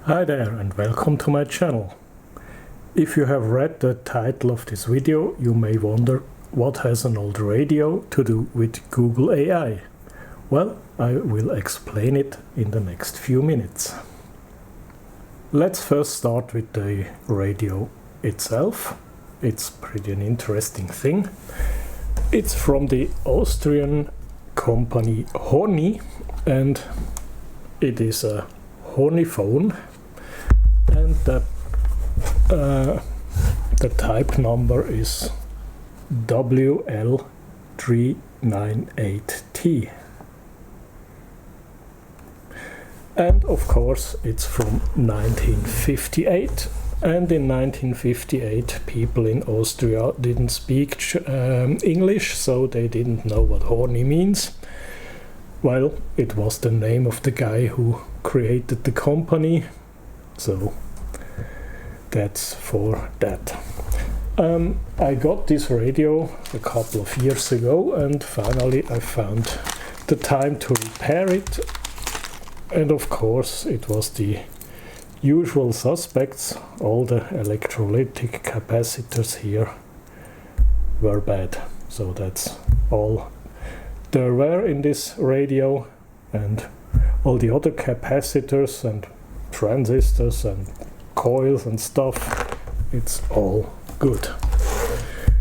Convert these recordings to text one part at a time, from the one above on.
Hi there and welcome to my channel. If you have read the title of this video, you may wonder what has an old radio to do with Google AI. Well, I will explain it in the next few minutes. Let's first start with the radio itself. It's pretty an interesting thing. It's from the Austrian company Horny and it is a Horny phone. And the type number is WL398T. And of course it's from 1958. And in 1958 people in Austria didn't speak English, so they didn't know what horny means. Well, it was the name of the guy who created the company. So that's for that. I got this radio a couple of years ago and finally I found the time to repair it. And of course it was the usual suspects. All the electrolytic capacitors here were bad. So that's all there were in this radio, and all the other capacitors and transistors and coils and stuff, it's all good.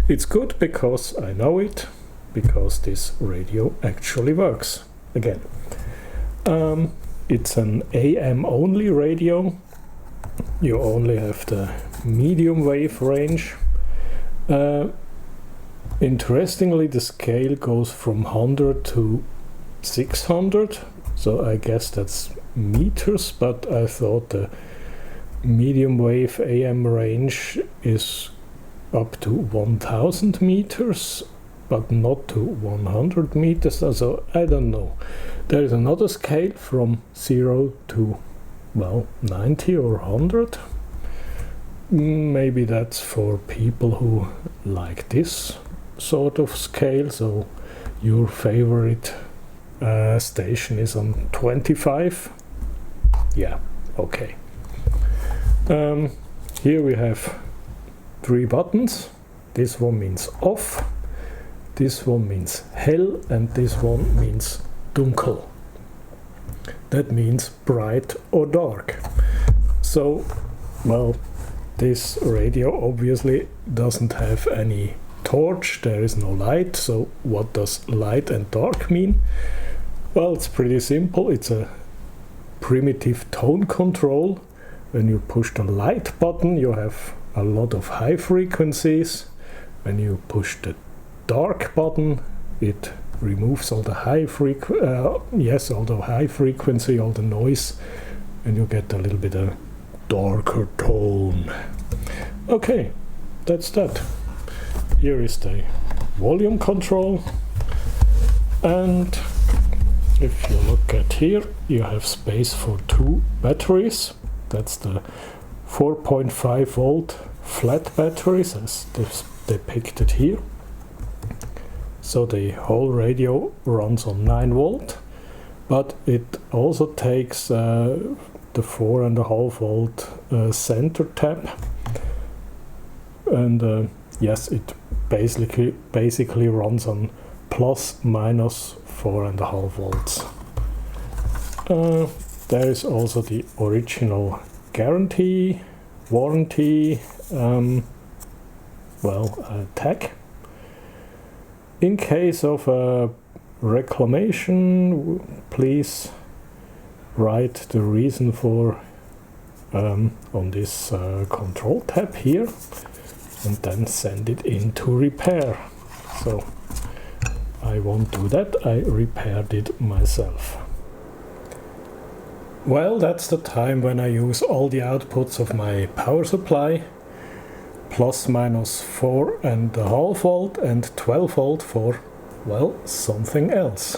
It's good because I know it, because this radio actually works. Again, it's an AM only radio. You only have the medium wave range. Interestingly, the scale goes from 100 to 600, so I guess that's meters, but I thought the medium wave AM range is up to 1000 meters, but not to 100 meters, so I don't know. There is another scale from 0 to, well, 90 or 100. Maybe that's for people who like this sort of scale, so your favorite station is on 25. Yeah, okay. Here we have 3 buttons. This one means off, this one means hell, and this one means dunkel. That means bright or dark. So, well, this radio obviously doesn't have any torch, there is no light, so what does light and dark mean? Well, it's pretty simple. It's a primitive tone control. When you push the light button, you have a lot of high frequencies. When you push the dark button, it removes all the high frequency, all the high frequency, all the noise, and you get a little bit of darker tone. Okay, that's that. Here is the volume control, and if you look at here, you have space for 2 batteries. That's the 4.5 volt flat batteries as depicted here. So the whole radio runs on 9 volt, but it also takes the 4.5 volt center tap, and yes, it basically runs on plus minus 4.5 volts. There is also the original warranty tag. In case of a reclamation, please write the reason for on this control tab here, and then send it in to repair. So I won't do that, I repaired it myself. Well, that's the time when I use all the outputs of my power supply, plus minus 4.5 volt and 12 volt for, well, something else.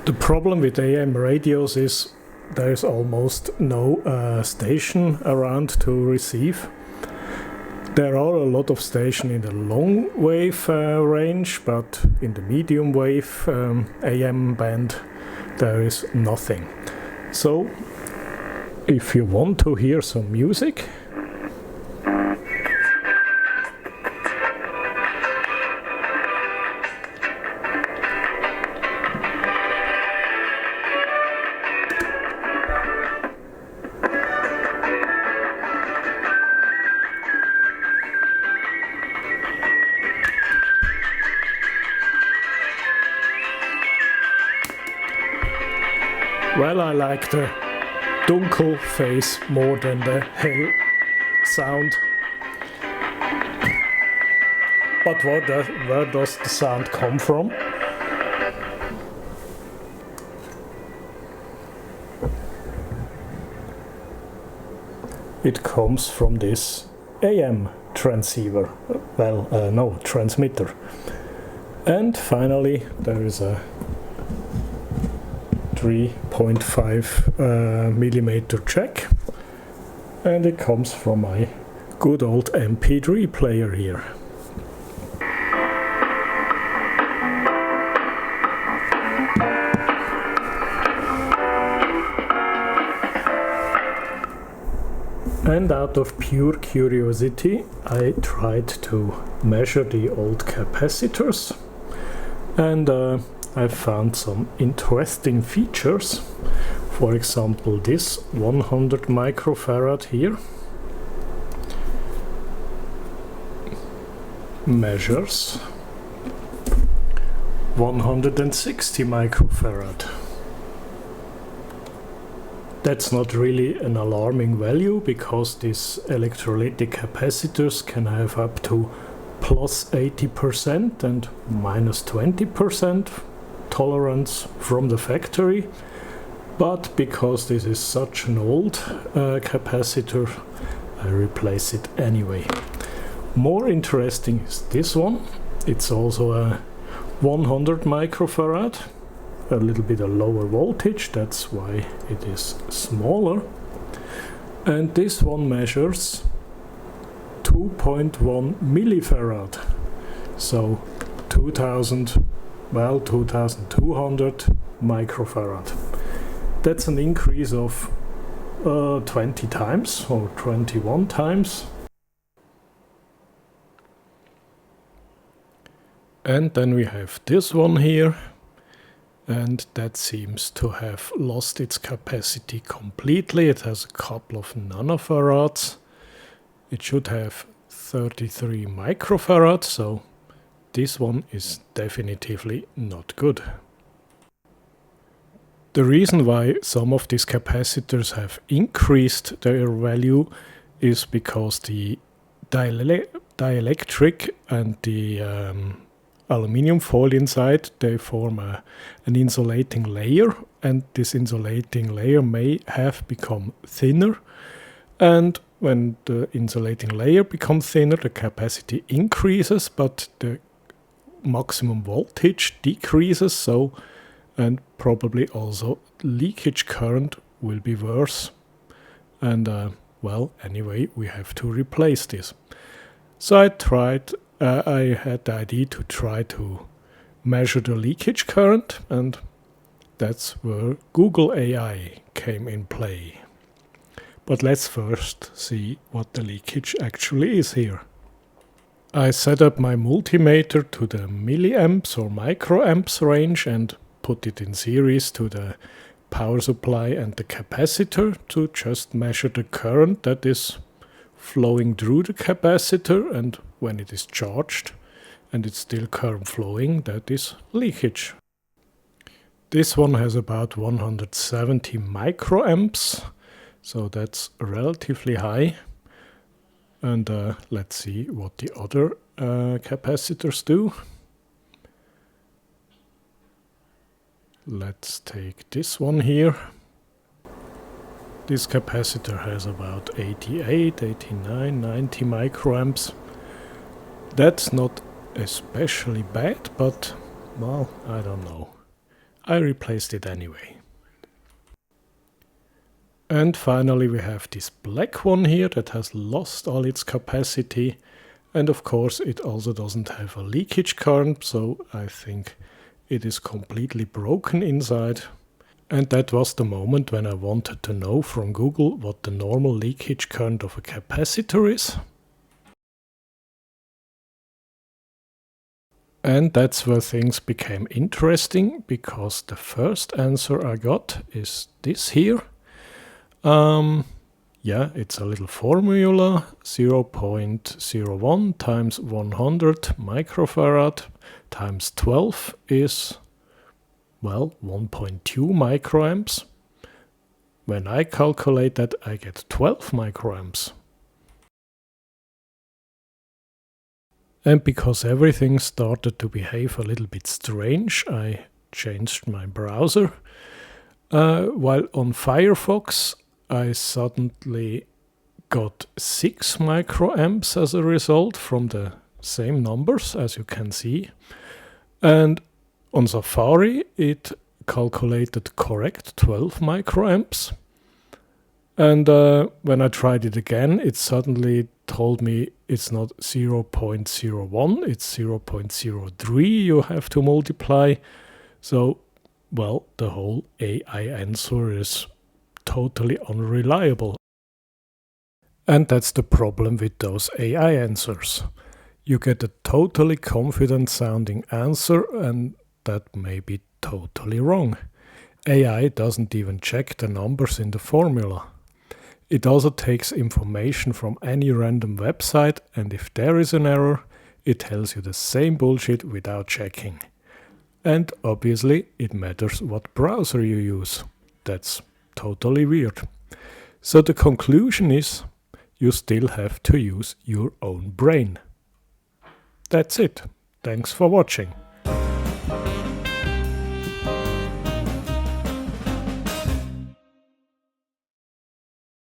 The problem with AM radios is there is almost no station around to receive. There are a lot of stations in the long wave range, but in the medium wave AM band there is nothing. So if you want to hear some music, well, I like the dunkel phase more than the hell sound. But where does the sound come from? It comes from this AM transceiver, no, transmitter. And finally there is a 3.5 millimeter jack, and it comes from my good old MP3 player here. And out of pure curiosity, I tried to measure the old capacitors, and I found some interesting features. For example, this 100 microfarad here measures 160 microfarad. That's not really an alarming value, because these electrolytic capacitors can have up to plus 80% and minus 20% tolerance from the factory, but because this is such an old capacitor, I replace it anyway. More interesting is this one. It's also a 100 microfarad, a little bit a lower voltage, that's why it is smaller. And this one measures 2.1 millifarad, so 2200 microfarad. That's an increase of 20 times or 21 times. And then we have this one here, and that seems to have lost its capacity completely. It has a couple of nanofarads. It should have 33 microfarads, so this one is definitively not good. The reason why some of these capacitors have increased their value is because the dielectric and the aluminium foil inside, they form an insulating layer, and this insulating layer may have become thinner, and when the insulating layer becomes thinner, the capacity increases, but the maximum voltage decreases, so, and probably also leakage current will be worse. And well, anyway, we have to replace this. So I had the idea to try to measure the leakage current, and that's where Google AI came in play. But let's first see what the leakage actually is here. I set up my multimeter to the milliamps or microamps range and put it in series to the power supply and the capacitor to just measure the current that is flowing through the capacitor, and when it is charged and it's still current flowing, that is leakage. This one has about 170 microamps, so that's relatively high. And let's see what the other capacitors do. Let's take this one here. This capacitor has about 88, 89, 90 microamps. That's not especially bad, but, well, I don't know. I replaced it anyway. And finally we have this black one here that has lost all its capacity, and of course it also doesn't have a leakage current, so I think it is completely broken inside. And that was the moment when I wanted to know from Google what the normal leakage current of a capacitor is. And that's where things became interesting, because the first answer I got is this here. Yeah, it's a little formula, 0.01 times 100 microfarad times 12 is, well, 1.2 microamps. When I calculate that, I get 12 microamps. And because everything started to behave a little bit strange, I changed my browser. While on Firefox, I suddenly got 6 microamps as a result from the same numbers, as you can see. And on Safari, it calculated correct 12 microamps. And when I tried it again, it suddenly told me it's not 0.01, it's 0.03 you have to multiply. So, well, the whole AI answer is totally unreliable. And that's the problem with those AI answers. You get a totally confident sounding answer, and that may be totally wrong. AI doesn't even check the numbers in the formula. It also takes information from any random website, and if there is an error, it tells you the same bullshit without checking. And obviously it matters what browser you use. That's totally weird. So the conclusion is, you still have to use your own brain. That's it. Thanks for watching.